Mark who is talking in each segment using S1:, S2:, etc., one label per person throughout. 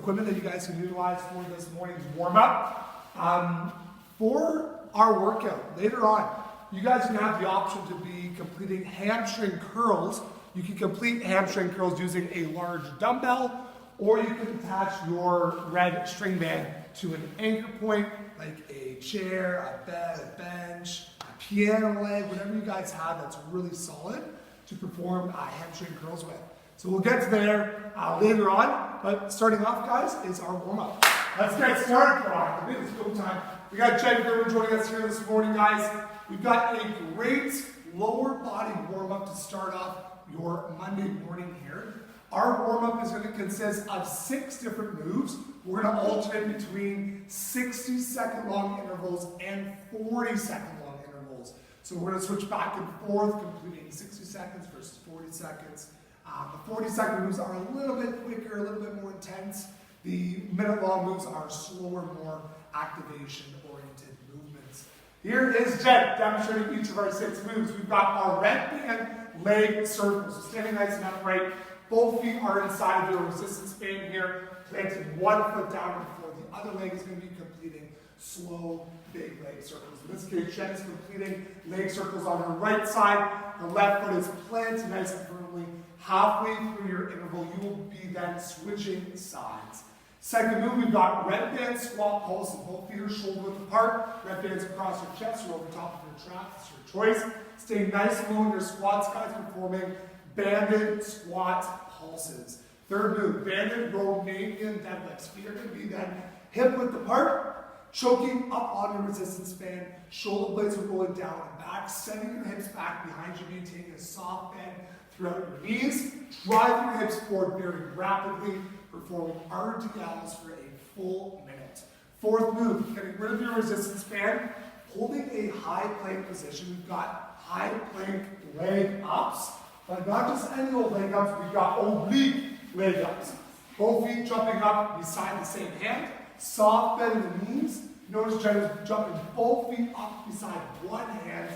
S1: equipment that you guys can utilize for this morning's warm-up. For our workout later on, you guys can have the option to be completing hamstring curls. You can complete hamstring curls using a large dumbbell, or you can attach your red string band to an anchor point, like a chair, a bed, a bench, a piano leg, whatever you guys have that's really solid to perform hamstring curls with. So we'll get to there later on, but starting off, guys, is our warm-up. Let's get started proactively. It's go time. We got Jen Gerber joining us here this morning, guys. We've got a great lower body warm-up to start off your Monday morning here. Our warm-up is going to consist of 6 different moves. We're going to alternate between 60-second long intervals and 40-second long intervals. So we're going to switch back and forth, completing 60 seconds versus 40 seconds. The 40-second moves are a little bit quicker, a little bit more intense. The minute-long moves are slower, more activation-oriented movements. Here is Jen demonstrating each of our 6 moves. We've got our red band leg circles. So standing nice and upright. Both feet are inside of your resistance band here. Planted one foot down before the other leg is going to be completing slow, big leg circles. In this case, Jen is completing leg circles on her right side. Her left foot is planted nice and firmly. Halfway through your interval, you will be then switching sides. Second move, we've got red band squat pulse, and both feet are shoulder width apart. Red bands across your chest or over top of your traps. It's your choice. Stay nice and low in your squats, guys, performing banded squat pulses. Third move, banded Romanian deadlifts. Feet are going to be then hip width apart, choking up on your resistance band. Shoulder blades are rolling down and back, sending your hips back behind you, maintaining a soft bend throughout your knees. Drive your hips forward very rapidly, performing RDLs for a full minute. Fourth move, getting rid of your resistance band, holding a high plank position. We've got high plank leg ups, but not just any old leg ups, we've got oblique leg ups. Both feet jumping up beside the same hand, soft bend in the knees. Notice Jen is jumping both feet up beside one hand.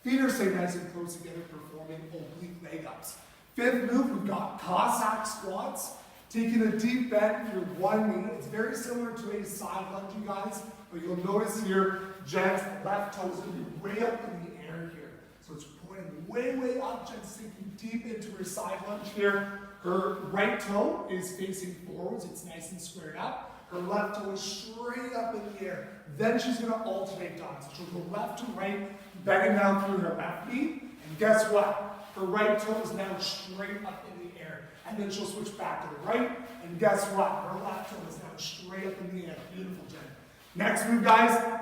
S1: Feet are staying nice and close together, performing oblique leg ups. Fifth move, we've got Cossack squats. Taking a deep bend through one knee. It's very similar to a side lunge, you guys, but you'll notice here, Jen's left toe is going to be way up in the air here. So it's pointing way, way up. Jen's sinking deep into her side lunge here. Her right toe is facing forwards. It's nice and squared up. Her left toe is straight up in the air. Then she's going to alternate down. So she'll go left to right, bending down through her left knee. And guess what? Her right toe is now straight up in the air. And then she'll switch back to the right. And guess what? Her left toe is now straight up in the air. Beautiful, Jen. Next move, guys.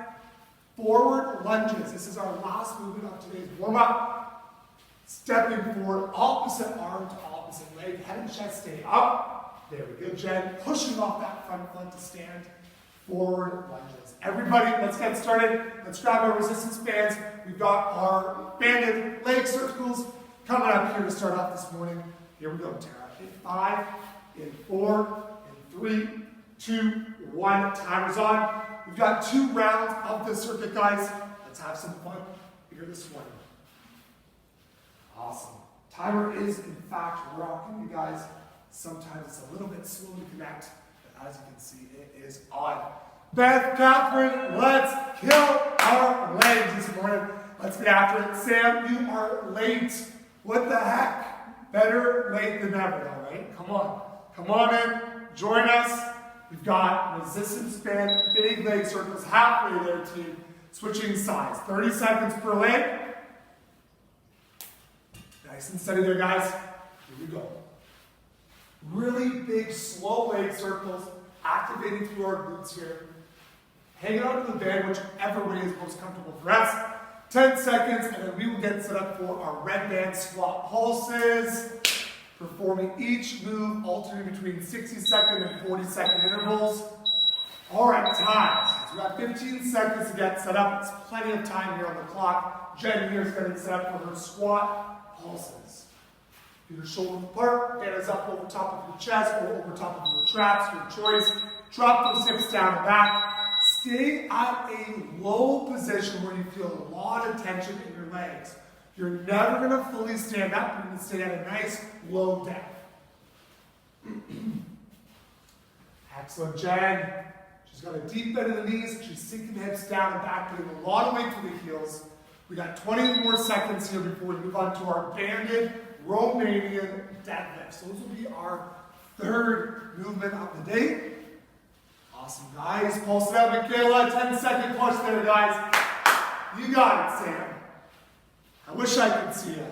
S1: Forward lunges. This is our last movement of today's warm-up. Stepping forward, opposite arm to opposite leg. Head and chest stay up. There we go, Jen. Pushing off that front foot to stand. Forward lunges. Everybody, let's get started. Let's grab our resistance bands. We've got our banded leg circles coming up here to start off this morning. Here we go, Tara. In 5, in 4, in 3, 2, 1. Timer's on. We've got 2 rounds of this circuit, guys. Let's have some fun here this morning. Awesome. Timer is, in fact, rocking, you guys. Sometimes it's a little bit slow to connect, but as you can see, it is on. Beth, Catherine, let's kill our legs this morning. Let's get after it. Sam, you are late. What the heck? Better late than never, all right? Come on. Come on in. Join us. We've got resistance band, big leg circles, halfway there, team. Switching sides. 30 seconds per leg. Nice and steady there, guys. Here we go. Really big, slow leg circles, activating through our glutes here. Hanging onto the band, whichever way is most comfortable for us. 10 seconds, and then we will get set up for our red band squat pulses. Performing each move, alternating between 60-second and 40-second intervals. All right, time. So we have 15 seconds to get set up. It's plenty of time here on the clock. Jen here is getting set up for her squat pulses. Feet are shoulder apart, hands up over top of your chest or over top of your traps, your choice. Drop those hips down and back. Stay at a low position where you feel a lot of tension in your legs. You're never going to fully stand up. You're going to stay at a nice low depth. Excellent, Jen. She's got a deep bend in the knees. She's sinking the hips down and back, putting a lot of weight through the heels. We got 20 more seconds here before we move on to our banded Romanian deadlifts. Those will be our third movement of the day. Awesome, guys. Pulse it out, Michaela. 10-second push there, guys. You got it, Sam. I wish I could see you.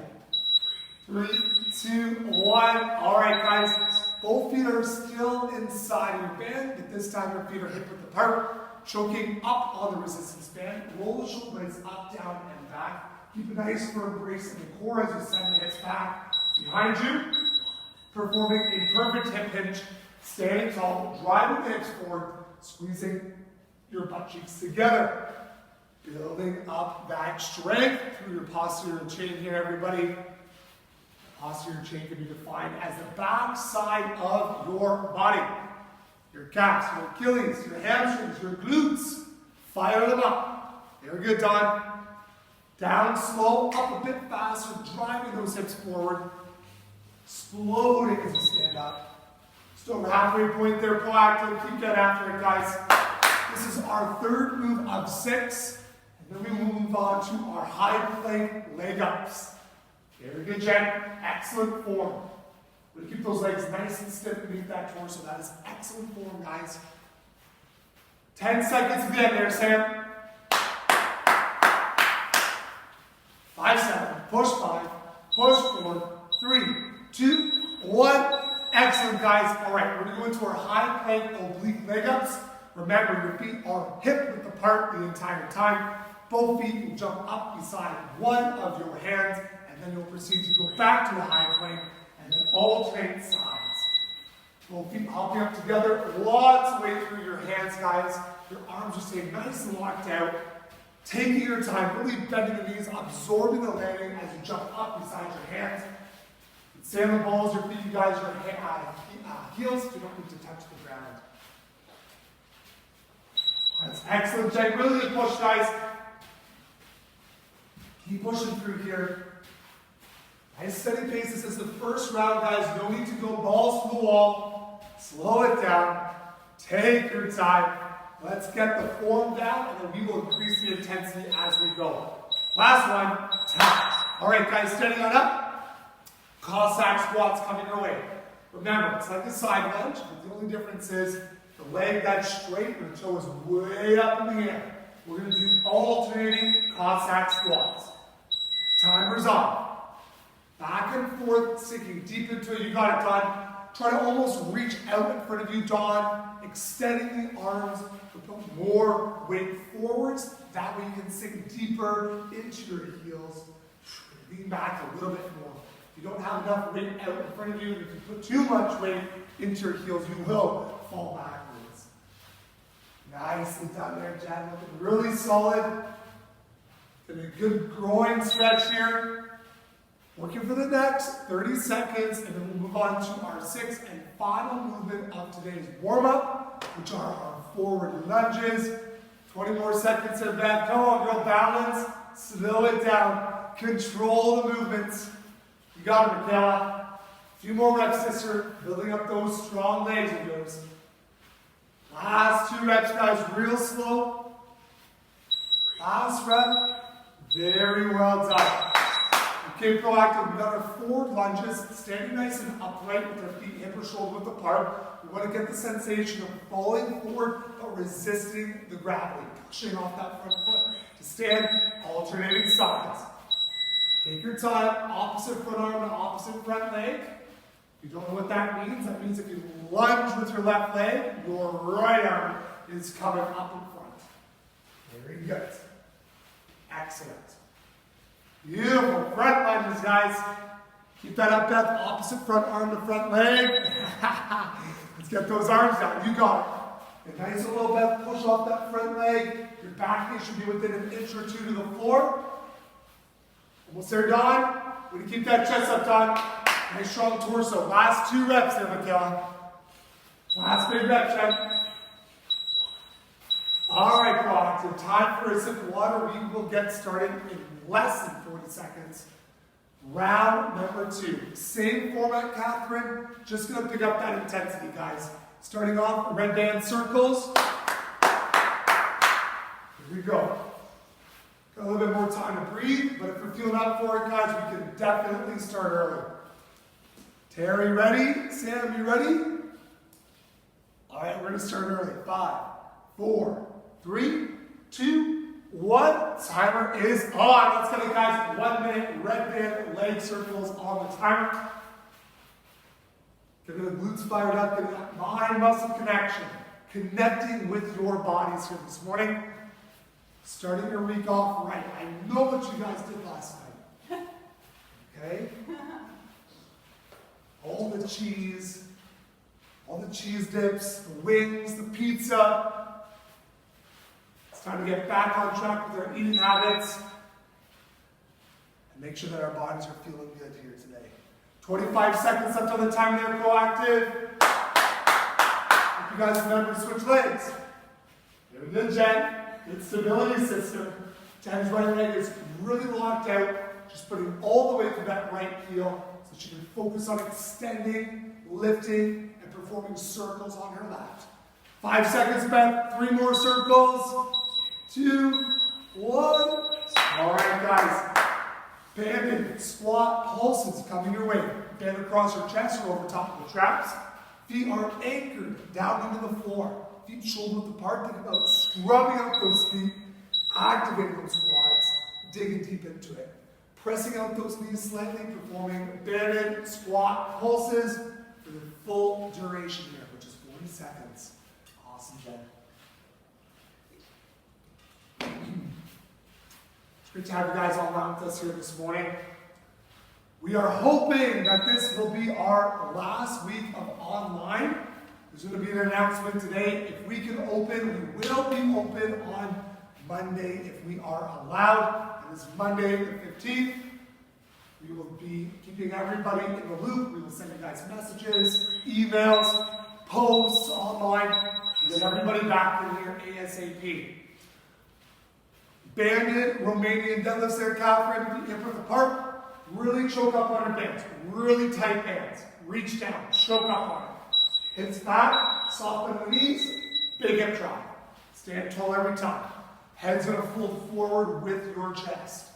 S1: 3, 2, 1. All right, guys. Both feet are still inside your band, but this time your feet are hip width apart, choking up on the resistance band. Roll the shoulder blades up, down, and back. Keep a nice firm brace in the core as you send the hips back behind you. Performing a perfect hip hinge, standing tall, driving the hips forward, squeezing your butt cheeks together. Building up that strength through your posterior chain here, everybody. Posterior chain can be defined as the back side of your body. Your calves, your Achilles, your hamstrings, your glutes. Fire them up. Very good, Don. Down slow, up a bit faster, driving those hips forward. Exploding as you stand up. Still halfway point there, proactive. Keep getting after it, guys. This is our third move of 6. And then we will move on to our high plank leg ups. Very good, Jen. Excellent form. We're going to keep those legs nice and stiff beneath that torso. That is excellent form, guys. 10 seconds to the end there, Sam. 5 seconds. Push 5. Push 4. 3, 2, 1. Excellent, guys. All right, we're going to go into our high plank oblique leg ups. Remember, your feet are hip width apart the entire time. Both feet will jump up beside one of your hands, and then you'll proceed to go back to a high plank, and then alternate sides. Both feet hopping up together, lots of weight through your hands, guys. Your arms are staying nice and locked out. Taking your time, really bending the knees, absorbing the landing as you jump up beside your hands. Stay on the balls, your feet, you guys, your heels do not need to touch the ground. That's excellent, Jake. Really good push, guys. Keep pushing through here. Nice steady pace. This is the first round, guys. No need to go balls to the wall. Slow it down. Take your time. Let's get the form down, and then we will increase the intensity as we go. Last one, tap. All right, guys, standing on up. Cossack squats coming your way. Remember, it's like a side lunge, but the only difference is the leg that's straight, your toe is way up in the air. We're going to do alternating Cossack squats. Timer's on. Back and forth, sinking deep into it. You got it, Don. Try to almost reach out in front of you, Don. Extending the arms to put more weight forwards. That way you can sink deeper into your heels. Lean back a little bit more. If you don't have enough weight out in front of you, if you put too much weight into your heels, you will fall backwards. Nicely done there, Jen. Looking really solid. Getting a good groin stretch here. Working for the next 30 seconds, and then we'll move on to our 6th and final movement of today's warm-up, which are our forward lunges. 20 more seconds there, Beth. Come on, girl, balance. Slow it down. Control the movements. You got it, Michaela. A few more reps, sister. Building up those strong legs of yours. Last 2 reps, guys. Real slow. Last rep. Very well done. Okay, proactive. We've got our forward lunges, standing nice and upright with our feet hip or shoulder width apart. We want to get the sensation of falling forward, but resisting the gravity, pushing off that front foot to stand, alternating sides. Take your time, opposite front arm to opposite front leg. If you don't know what that means if you lunge with your left leg, your right arm is coming up in front. Very good. Excellent. Beautiful. Front lunges, guys. Keep that up, Beth. Opposite front arm to front leg. Let's get those arms down. You got it. And nice little Beth. Push off that front leg. Your back knee should be within an inch or 2 to the floor. Almost there, Don. Way to keep that chest up, Don. Nice strong torso. Last 2 reps there, Michaela. Last big rep, Jen. All right, proactive. Time for a sip of water. We will get started in less than 40 seconds. Round number 2. Same format, Catherine. Just going to pick up that intensity, guys. Starting off, red band circles. Here we go. Got a little bit more time to breathe, but if we're feeling up for it, guys, we can definitely start early. Terry, ready? Sam, you ready? All right, we're going to start early. 5, 4, 3, 2, 1. Timer is on. Let's get it, guys. 1 minute red band leg circles on the timer. Getting the glutes fired up, getting that mind-muscle connection, connecting with your bodies here this morning. Starting your week off right. I know what you guys did last night. Okay? All the cheese dips, the wings, the pizza. It's time to get back on track with our eating habits and make sure that our bodies are feeling good here today. 25 seconds left on the timer there, proactive. If you guys remember to switch legs. Very good, Jen. Good stability system. Jen's right leg is really locked out. Just putting all the way through that right heel so she can focus on extending, lifting, and performing circles on her left. 5 seconds, Beth. 3 more circles. 2, 1. All right, guys. Banded squat pulses coming your way. Band across your chest or over top of the traps. Feet are anchored down into the floor. Feet shoulder width apart. Think about scrubbing out those feet, activating those quads, digging deep into it. Pressing out those knees slightly, performing banded squat pulses for the full duration here, which is 40 seconds. Awesome, Jen. It's great to have you guys all around with us here this morning. We are hoping that this will be our last week of online. There's going to be an announcement today. If we can open, we will be open on Monday if we are allowed. And it's Monday the 15th. We will be keeping everybody in the loop. We will send you guys messages, emails, posts online, and get everybody back in here ASAP. Banded Romanian deadlifts there, Catherine, feet hip width apart. Really choke up on your bands. Really tight bands. Reach down, choke up on it. Hips back, soft bend the knees, big hip try. Stand tall every time. Head's going to fold forward with your chest.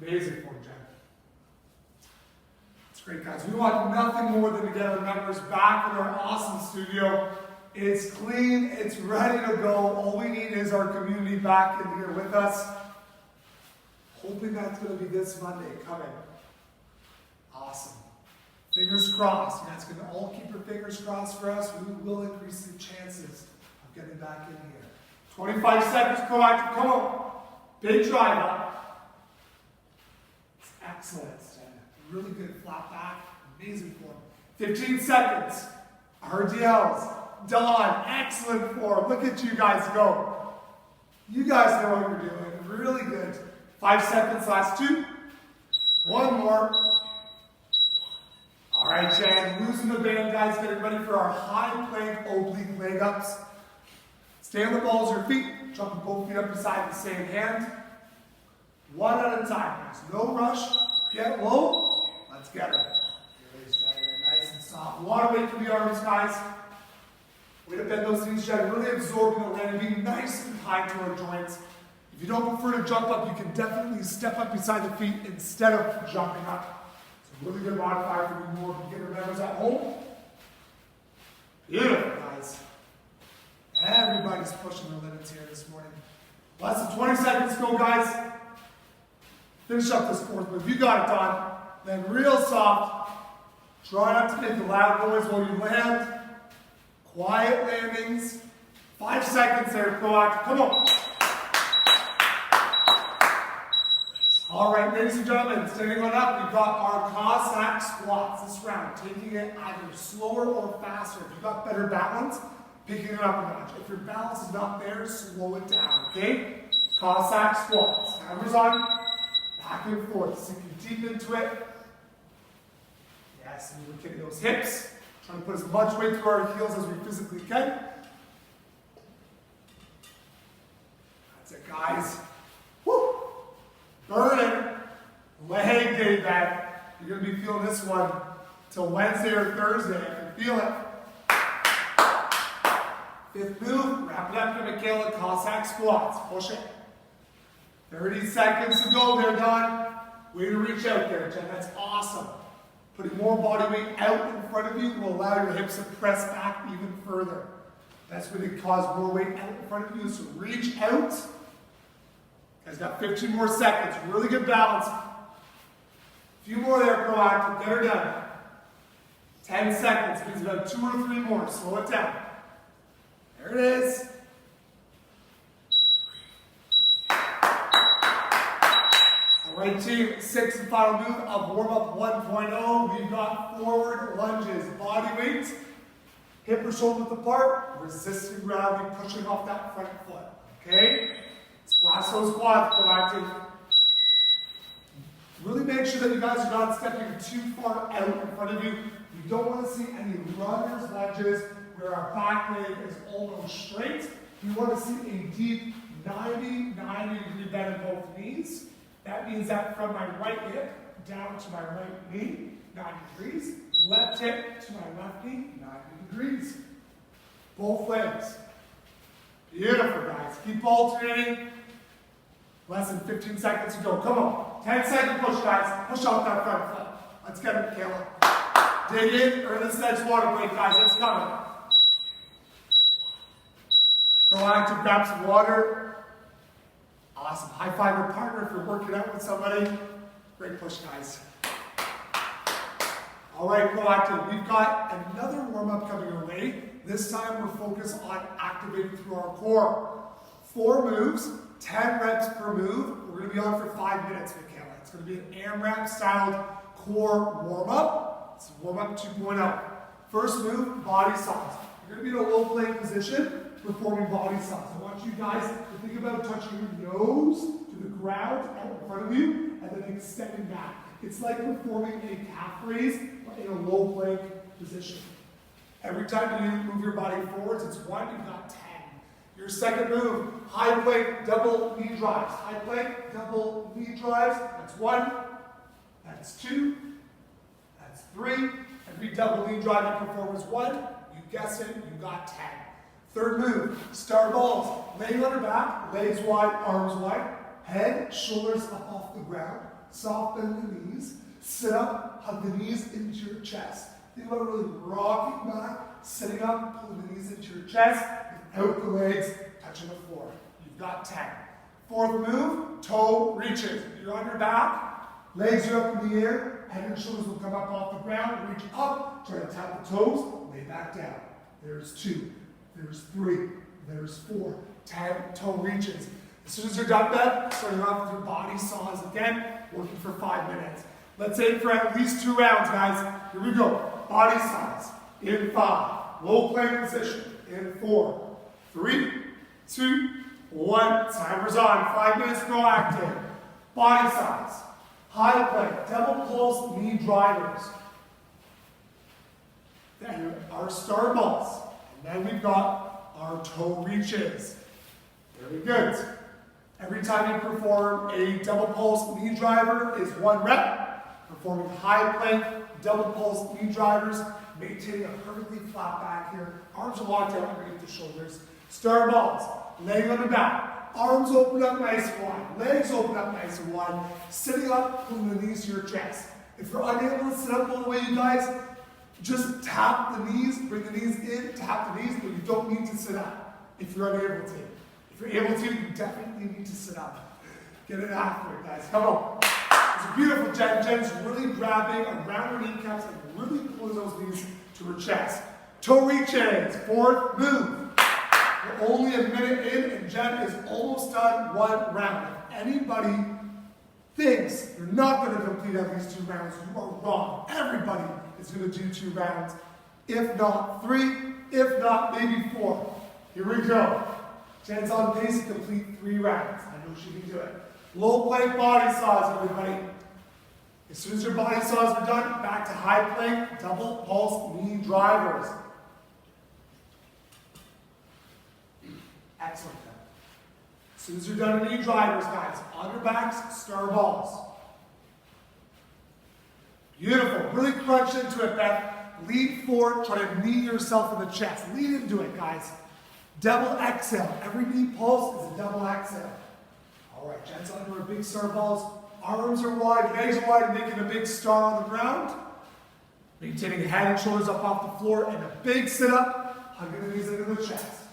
S1: Amazing form, Jen. It's great, guys. We want nothing more than to get our members back in our awesome studio. It's clean, it's ready to go. All we need is our community back in here with us. Hoping that's going to be this Monday coming. Awesome. Fingers crossed. You guys can all keep your fingers crossed for us. We will increase the chances of getting back in here. 25 seconds, proactive. Come on. Big drive up. It's excellent. Really good flat back. Amazing form. 15 seconds. RDLs. Dawn. Excellent form. Look at you guys go. You guys know what you're doing. Really good. 5 seconds. Last 2. 1 more. All right, Jen, loosen the band, guys. Getting ready for our high plank oblique leg ups. Stay on the balls of your feet. Jumping both feet up beside the same hand. 1 at a time. There's no rush. Get low. Let's get it. Release, Jen. Nice and soft. Water weight through the arms, guys. Way to bend those knees, Jen. Really absorbing the land. Being nice and high to our joints. If you don't prefer to jump up, you can definitely step up beside the feet instead of jumping up. Really good modifier for the more beginner members at home. Beautiful, guys. Everybody's pushing their limits here this morning. Less than 20 seconds to go, guys. Finish up this fourth move. You got it, Don. Then real soft. Try not to make a loud noise while you land. Quiet landings. 5 seconds there, proactive. Come on. All right, ladies and gentlemen, standing on up, we've got our Cossack squats this round, taking it either slower or faster. If you've got better balance, picking it up a notch. If your balance is not there, slow it down, okay? Cossack squats. Hammers on, back and forth, sinking deep into it. Yes, and we're kicking those hips, trying to put as much weight through our heels as we physically can. That's it, guys. Woo! Burning. Leg day back. You're going to be feeling this one till Wednesday or Thursday. I can feel it. Fifth move, wrap it up to Michaela, Cossack squats. Push it. 30 seconds to go there, Don. Way to reach out there, Jen. That's awesome. Putting more body weight out in front of you will allow your hips to press back even further. That's going to cause more weight out in front of you. So reach out. Guys, got 15 more seconds. Really good balance. A few more there, proactive. Get her done. 10 seconds. Means about 2 or 3 more. Slow it down. There it is. All right, team. 6th and final move of warm-up 1.0. We've got forward lunges. Body weight. Hip or shoulder width apart. Resisting gravity. Pushing off that front foot. Okay? Splash those quads, proactive. Really make sure that you guys are not stepping too far out in front of you. You don't want to see any runner's lunges where our back leg is almost straight. You want to see a deep 90 degree bend in both knees. That means that from my right hip down to my right knee, 90 degrees. Left hip to my left knee, 90 degrees. Both legs. Beautiful, guys. Keep alternating. Less than 15 seconds to go. Come on. 10-second push, guys. Push off that front foot. Let's get it, Michaela. Dig in, earn this next water break, guys. It's coming. Proactive, grab some water. Awesome. High five your partner if you're working out with somebody. Great push, guys. All right, proactive. We've got another warm-up coming your way. This time we're focused on activating through our core. 4 moves, 10 reps per move. We're going to be on for 5 minutes, Michaela. It's going to be an AMRAP styled core warm-up. It's warm-up 2.0. First move, body saws. You're going to be in a low plank position, performing body saws. I want you guys to think about touching your nose to the ground out in front of you and then extending back. It's like performing a calf raise in a low plank position. Every time you move your body forwards, it's 1, you've got 10. Your second move, high plank, double knee drives. High plank, double knee drives. That's 1, that's 2, that's 3. Every double knee drive you perform is 1. You guessed it, you got 10. Third move, star balls. Laying on your back, legs wide, arms wide. Head, shoulders up off the ground. Soft bend the knees. Sit up, hug the knees into your chest. Think about really rocking back, sitting up, pulling the knees into your chest, without the legs touching the floor. You've got 10. Fourth move, toe reaches. You're on your back, legs are up in the air, head and shoulders will come up off the ground, reach up, try to tap the toes, lay back down. There's 2, there's 3, there's 4, 10 toe reaches. As soon as you're done that, starting off with your body saws again, working for 5 minutes. Let's aim for at least 2 rounds, guys. Here we go. Body saws in 5. Low plank position in 4, 3, 2, 1. Timer's on. 5 minutes proactive. Body saws. High plank. Double pulse knee drivers. Then our star balls. And then we've got our toe reaches. Very good. Every time you perform a double pulse knee driver is 1 rep. Performing high plank, double pulse knee drivers, maintaining a perfectly flat back here. Arms are locked out underneath the shoulders. Star balls, laying on the back. Arms open up nice and wide. Legs open up nice and wide. Sitting up, pulling the knees to your chest. If you're unable to sit up all the way, you guys, just tap the knees, bring the knees in, tap the knees, but you don't need to sit up if you're unable to. If you're able to, you definitely need to sit up. Get it after it, guys. Come on. It's beautiful, Jen. Jen's really grabbing around her kneecaps and really pulling those knees to her chest. Toe reaches, 4th move. We're only a minute in and Jen is almost done 1 round. If anybody thinks you're not going to complete at least 2 rounds, you are wrong. Everybody is going to do 2 rounds. If not 3, if not maybe 4. Here we go. Jen's on pace to complete 3 rounds. I know she can do it. Low plank body saws, everybody. As soon as your body saws are done, back to high plank, double pulse knee drivers. Excellent. As soon as you're done with knee drivers, guys, on your backs, star balls. Beautiful. Really crunch into it, Beth. Lean forward. Try to knee yourself in the chest. Lean into it, guys. Double exhale. Every knee pulse is a double exhale. All right, Jen's under a big star balls. Arms are wide, legs are wide, making a big star on the ground. Maintaining head and shoulders up off the floor, and a big sit-up, hugging the knees into the chest.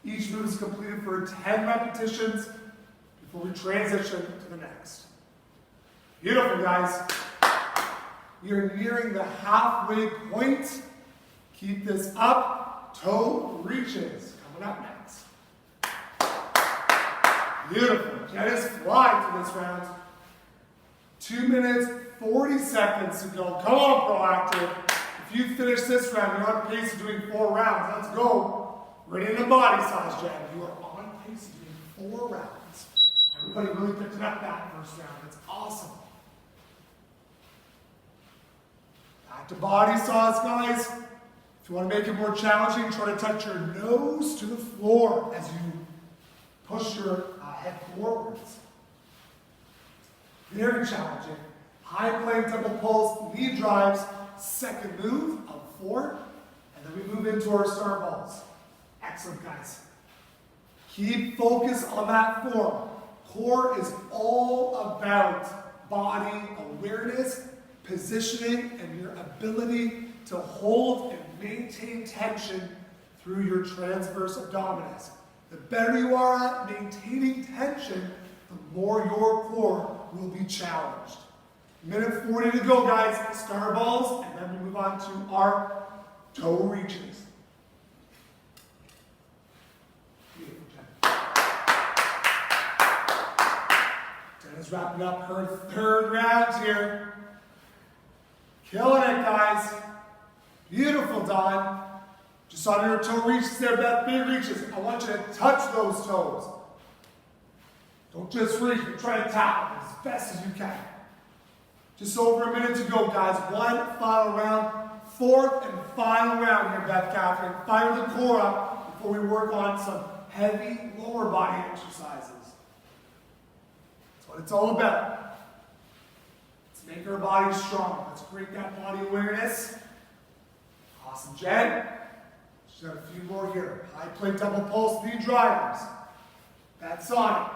S1: Each move is completed for 10 repetitions before we transition to the next. Beautiful, guys. We are nearing the halfway point. Keep this up. Toe reaches. Coming up next. Beautiful. Jen is flying through this round. 2 minutes, 40 seconds to go. Come on, Proactive. If you finish this round, you're on pace of doing 4 rounds. Let's go. Right into body size, Jen. You are on pace of doing 4 rounds. Everybody really picked it up that first round. That's awesome. Back to body size, guys. If you want to make it more challenging, try to touch your nose to the floor as you push your head forwards. Very challenging. High plank double pulse, knee drives, second move of 4, and then we move into our star balls. Excellent, guys. Keep focus on that form. Core is all about body awareness, positioning, and your ability to hold and maintain tension through your transverse abdominis. The better you are at maintaining tension, the more your core will be challenged. Minute 40 to go, guys. Star balls, and then we move on to our toe reaches. Beautiful, Jen. Jen is wrapping up her 3rd round here. Killing it, guys. Beautiful, Dawn. Just on your toe reaches there, Beth, big reaches. I want you to touch those toes. Don't just reach, but try to tap them as best as you can. Just over a minute to go, guys. 1 final round. 4th and final round here, Beth Catherine. Fire the core up before we work on some heavy lower body exercises. That's what it's all about. Let's make our bodies strong. Let's create that body awareness. Awesome, Jen. She's got a few more here. High plank double pulse, knee drivers. That's on it.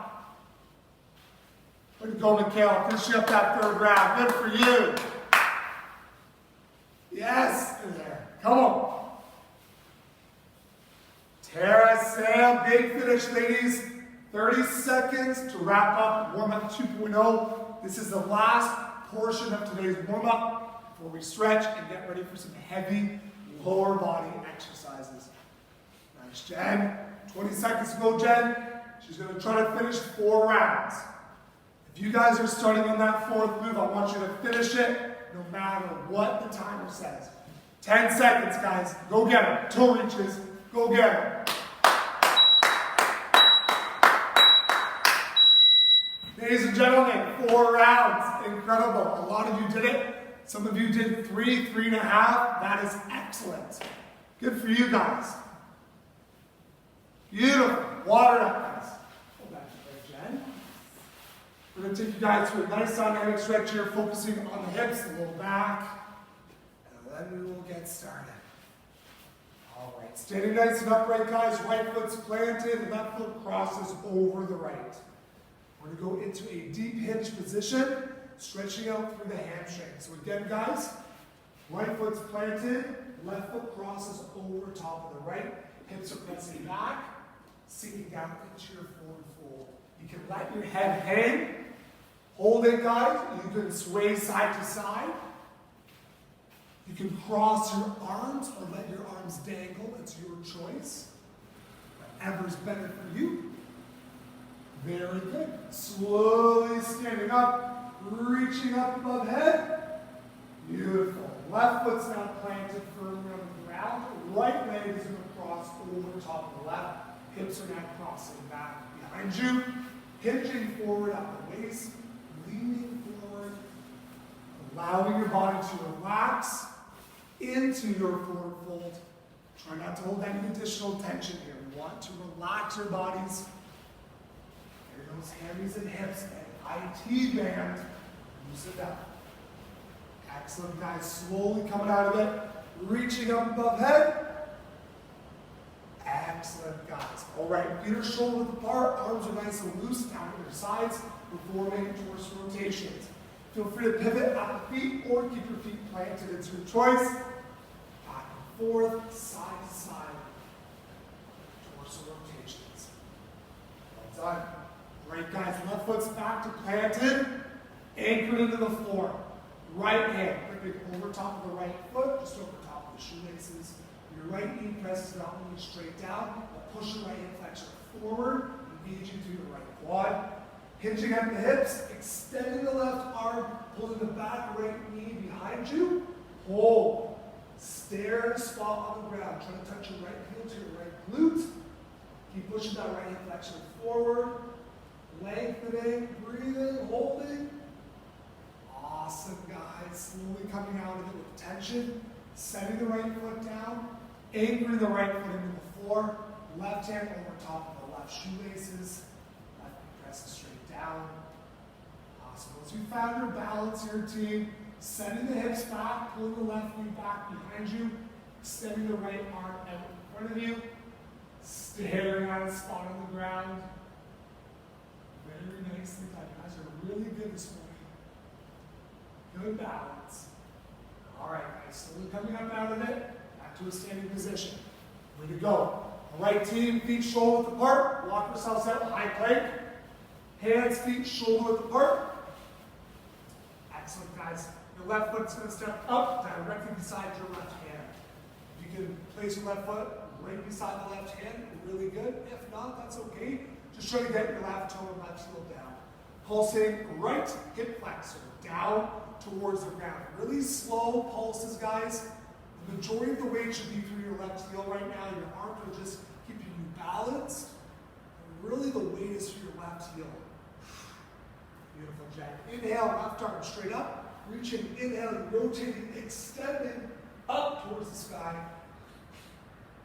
S1: Way to go, Mikhail. Finishing up that 3rd round. Good for you. Yes, in there. Come on. Terra Sail, big finish, ladies. 30 seconds to wrap up warm-up 2.0. This is the last portion of today's warm-up before we stretch and get ready for some heavy lower body exercises. Nice, Jen. 20 seconds to go, Jen. She's going to try to finish 4 rounds. If you guys are starting on that 4th move, I want you to finish it no matter what the timer says. 10 seconds, guys. Go get them. Toe reaches. Go get them. Ladies and gentlemen, 4 rounds. Incredible. A lot of you did it. Some of you did 3, 3.5. That is excellent. Good for you guys. Beautiful. Water up, guys. Hold that there, Jen. We're going to take you guys through a nice dynamic stretch here, focusing on the hips, the low back, and then we will get started. All right, standing nice and upright, guys. Right foot's planted, left foot crosses over the right. We're going to go into a deep hinge position, stretching out through the hamstring. So again, guys, right foot's planted, left foot crosses over top of the right. Hips are pressing back, sinking down into your forward fold. You can let your head hang. Hold it, guys. You can sway side to side. You can cross your arms or let your arms dangle. It's your choice. Whatever's better for you. Very good. Slowly standing up, reaching up above head. Beautiful. Left foot's now planted firmly on the ground. Right leg is going to cross over top of the left. Hips are now crossing back behind you. Hinging forward at the waist. Leaning forward. Allowing your body to relax into your forward fold. Try not to hold any additional tension here. We want to relax your bodies. There goes hammies and hips and IT band. Loosen it up. Excellent, guys. Slowly coming out of it. Reaching up above head. Excellent, guys. All right, feet are shoulder width apart. Arms are nice and loose down at your sides. Performing torso rotations. Feel free to pivot at the feet or keep your feet planted. It's your choice. Back and forth, side to side. Torso rotations. Well done. Great, guys. Left foot's back to planted. Anchored into the floor. Right hand quickly over top of the right foot, just over top of the shoelaces. Your right knee presses not only straight down, but push your right hip flexor forward, engaging through the right quad. Hinging at the hips, extending the left arm, pulling the back right knee behind you. Hold. Stare at a spot on the ground. Try to touch your right heel to your right glute. Keep pushing that right hip flexor forward. Lengthening, breathing, holding. Awesome, guys. Slowly coming out of it with tension. Setting the right foot down. Anchoring the right foot into the floor. Left hand over top of the left shoelaces. Left knee presses straight down. Awesome. Once you found your balance here, team, sending the hips back, pulling the left knee back behind you. Extending the right arm out in front of you. Staring at a spot on the ground. Very nicely done. You guys are really good this morning. Good balance. All right, guys, slowly coming up out of it, back to a standing position. Way to go. All right, team, feet shoulder width apart. Walk yourselves out, high plank. Hands, feet shoulder width apart. Excellent, guys. Your left foot's going to step up directly beside your left hand. If you can place your left foot right beside the left hand, really good. If not, that's okay. Just try to get your left toe and left heel down. Pulsing right hip flexor down towards the ground. Really slow pulses, guys. The majority of the weight should be through your left heel right now. Your arms are just keeping you balanced. And really the weight is through your left heel. Beautiful, Jack. Inhale, left arm straight up. Reaching, inhaling, rotating, extending up towards the sky.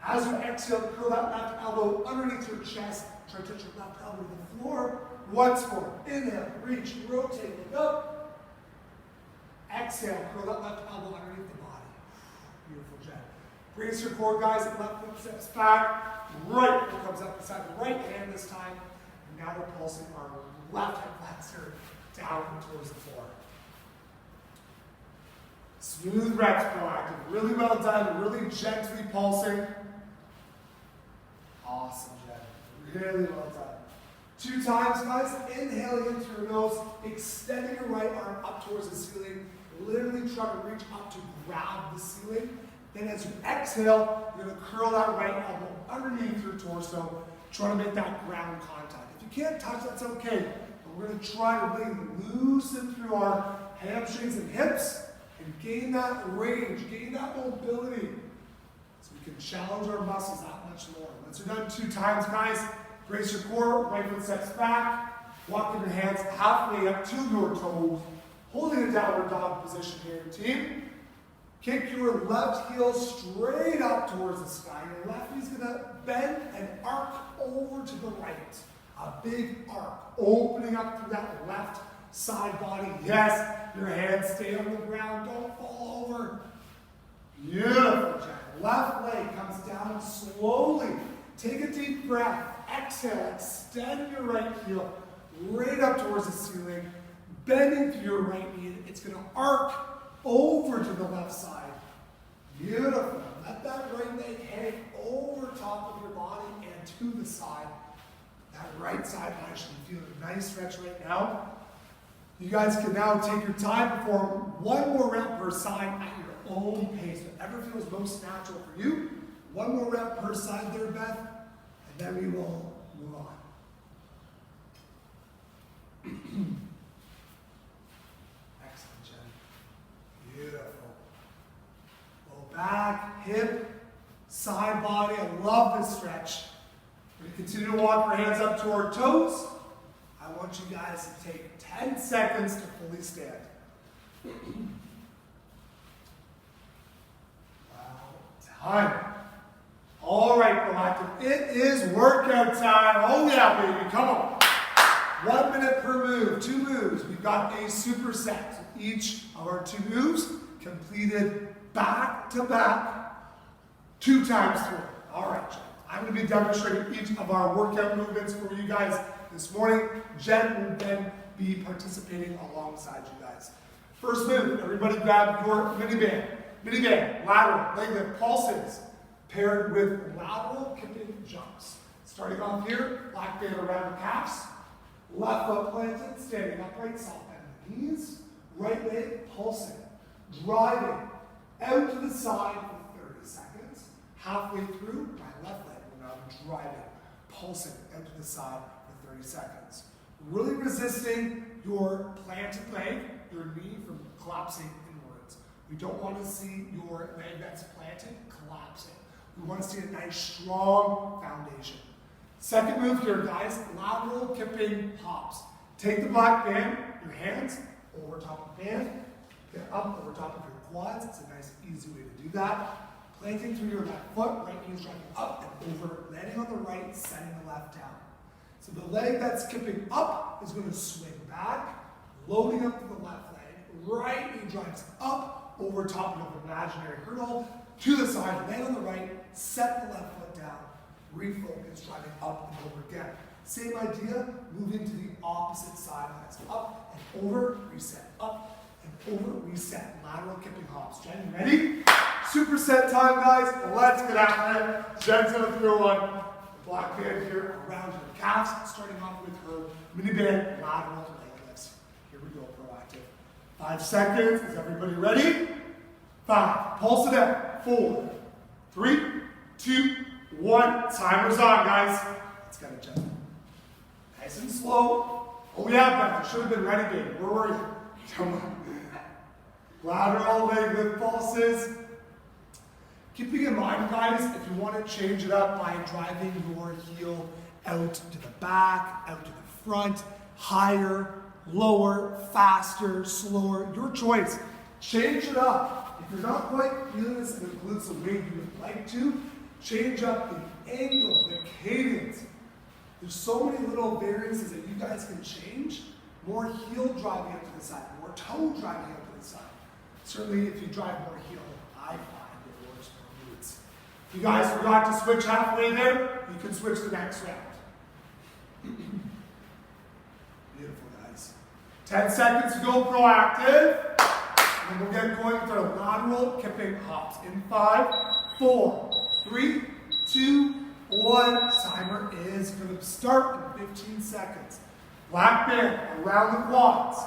S1: As you exhale, curl that left elbow underneath your chest. Try to touch your left elbow to the floor. Once more. Inhale, reach, rotate, look up. Exhale, curl that left elbow underneath the body. Beautiful, Jack. Brace your core, guys. Left foot steps back. Right foot comes up beside the right hand this time. And now we're pulsing our left hip flexor down towards the floor. Smooth reps, proactive. Really well done. Really gently pulsing. Awesome, Jack. Really well done. 2 times, guys. Inhaling in through your nose, extending your right arm up towards the ceiling. Literally try to reach up to grab the ceiling. Then as you exhale, you're going to curl that right elbow underneath your torso. Try to make that ground contact. If you can't touch, that's okay. But we're going to try to really loosen through our hamstrings and hips and gain that range, gain that mobility. So we can challenge our muscles that much more. Once you're done 2 times, guys, brace your core, right foot steps back, walking your hands halfway up to your toes, holding a downward dog position here, team. Kick your left heel straight up towards the sky. Your left knee's gonna bend and arc over to the right. A big arc, opening up through that left side body. Yes, your hands stay on the ground, don't fall over. Beautiful, Jack. Left leg comes down slowly. Take a deep breath. Exhale, extend your right heel right up towards the ceiling, bending through your right knee. It's going to arc over to the left side. Beautiful. Let that right leg hang over top of your body and to the side. That right side body should be feeling a nice stretch right now. You guys can now take your time, perform 1 more rep per side at your own pace. Whatever feels most natural for you. 1 more rep per side there, Beth. And then we will move on. Excellent, Jen. Beautiful. Low back, hip, side body. I love this stretch. We're going to continue to walk our hands up to our toes. I want you guys to take 10 seconds to fully stand. Well done. All right, Proactive. It is workout time. Oh yeah, baby. Come on. 1 minute per move, 2 moves. We've got a superset. So each of our 2 moves completed back to back 2 times through. All right, Jen. I'm going to be demonstrating each of our workout movements for you guys this morning. Jen will then be participating alongside you guys. First move, everybody grab your mini band. Mini band, lateral, leg lift pulses, paired with lateral kipping jumps. Starting off here, black band around the calves, left foot planted, standing upright, soft bend the knees, right leg pulsing, driving out to the side for 30 seconds. Halfway through, my left leg will now be driving, pulsing out to the side for 30 seconds. Really resisting your planted leg, your knee from collapsing inwards. We don't want to see your leg that's planted collapsing. We want to see a nice, strong foundation. Second move here, guys, lateral kipping hops. Take the black band, your hands over top of the band, get up over top of your quads. It's a nice, easy way to do that. Planting through your left foot, right knee is driving up and over, landing on the right, setting the left down. So the leg that's kipping up is going to swing back, loading up to the left leg. Right knee drives up over top of an imaginary hurdle to the side, land on the right, set the left foot down, refocus, driving up and over again. Same idea, moving to the opposite side, guys. Up and over, reset, up and over, reset. Lateral kipping hops. Jen, you ready? Superset time, guys. Let's get after it. Jen's going to throw on the black band here around her calves, starting off with her mini band lateral leg lifts. Here we go, proactive. 5 seconds. Is everybody ready? 5. Pulse it out. 4, 3, 2, 1. Timer's on, guys. Let's get it, Jen. Nice and slow. Oh yeah, Beth. Should have been ready, baby. Where were you? Come on. Lateral leg lift pulses. Keeping in mind, guys, if you want to change it up by driving your heel out to the back, out to the front, higher, lower, faster, slower, your choice. Change it up. If you're not quite feeling this in the glutes the way you would like to, change up the angle, the cadence. There's so many little variances that you guys can change. More heel driving up to the side, more toe driving up to the side. Certainly, if you drive more heel, I find it works for glutes. If you guys forgot to switch halfway there, you can switch the next round. Beautiful, guys. 10 seconds to go, proactive. And we'll get going with our lateral kipping hops. In 5, 4, 3, 2, 1. Timer is going to start in 15 seconds. Black band around the quads.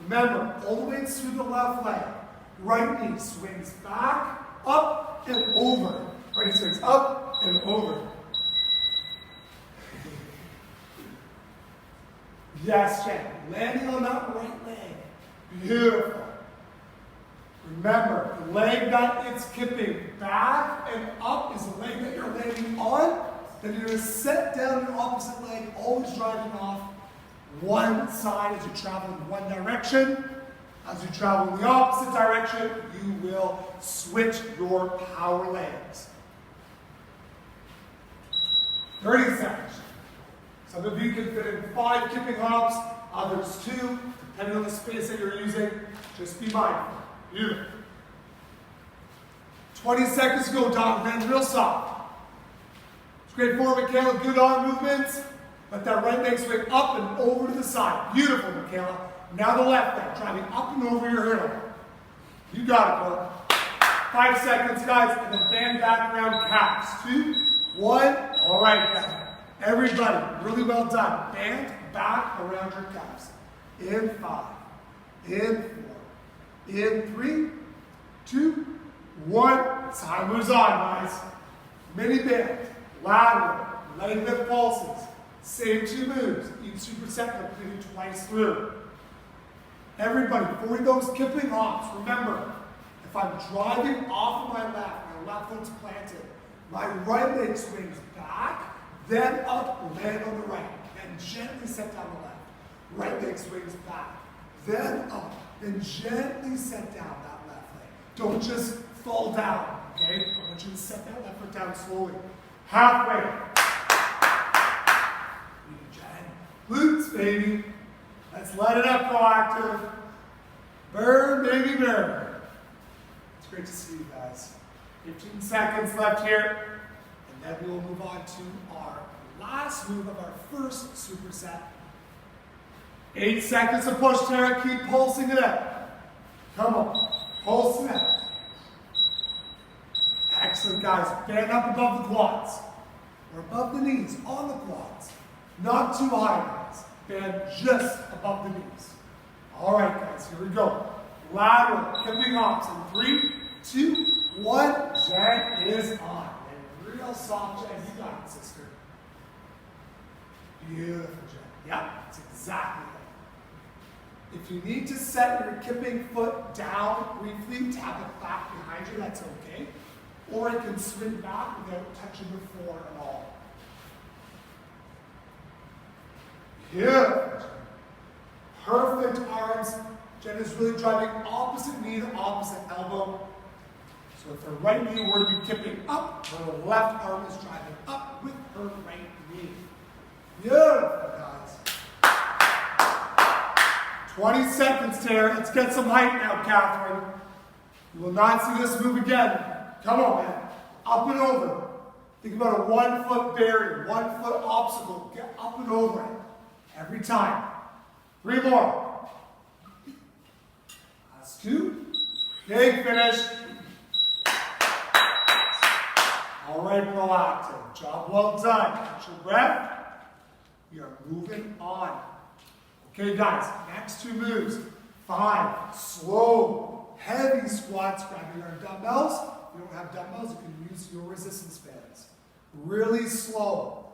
S1: Remember, all the way through the left leg. Right knee swings back, up, and over. Right knee swings up and over. Yes, Jen. Landing on that right leg. Beautiful. Remember, the leg that it's kipping back and up is the leg that you're landing on. Then you're going to set down your opposite leg, always driving off one side as you travel in one direction. As you travel in the opposite direction, you will switch your power legs. 30 seconds. Some of you can fit in 5 kipping hops, others 2, depending on the space that you're using. Just be mindful. Beautiful. 20 seconds to go, dog hands real soft. It's great forward, Michaela. Good arm movements. Let that right leg swing up and over to the side. Beautiful, Michaela. Now the left leg, driving up and over your hurdle. You got it, bro. 5 seconds, guys, and then band back around calves. 2, 1. All right, guys. Everybody, really well done. Band back around your calves. In 5, in 4, in 3, 2, 1. Timer's on, guys. Mini band, lateral, leg lift pulses. Same 2 moves. Each superset completed twice through. Everybody, for those kipping hops, remember, if I'm driving off of my left foot's planted, my right leg swings back, then up, land on the right, and gently set down the left. Right leg swings back, then up, then gently set down that left leg. Don't just fall down, okay? I want you to set that left foot down slowly. Halfway. Jen. Glutes, baby. Let's let it up, proactive. Burn, baby, burn. It's great to see you guys. 15 seconds left here. And then we will move on to our last move of our first superset. 8 seconds of push, Tara. Keep pulsing it out. Come on. Pulsing it out. Excellent, guys. Band up above the quads. Or above the knees, on the quads. Not too high, guys. Band just above the knees. All right, guys, here we go. Lateral, kipping hops in 3, 2, 1. Jen is on. And real soft, Jen. You got it, sister. Beautiful, Jen. Yep, that's exactly it. If you need to set your kipping foot down briefly, tap it back behind you, that's okay. Or it can swing back without touching the floor at all. Beautiful. Perfect arms. Jen is really driving opposite knee to opposite elbow. So if her right knee were to be kipping up, her left arm is driving up with her right knee. Beautiful, guys. 20 seconds, Tara. Let's get some height now, Catherine. You will not see this move again. Come on, man. Up and over. Think about a 1 foot barrier, 1 foot obstacle. Get up and over it. Every time. 3 more. Last 2. Big finish. All right, proactive. Job well done. Catch your breath. We are moving on. Okay, guys, next 2 moves. 5 slow, heavy squats, grabbing our dumbbells. If you don't have dumbbells, you can use your resistance bands. Really slow.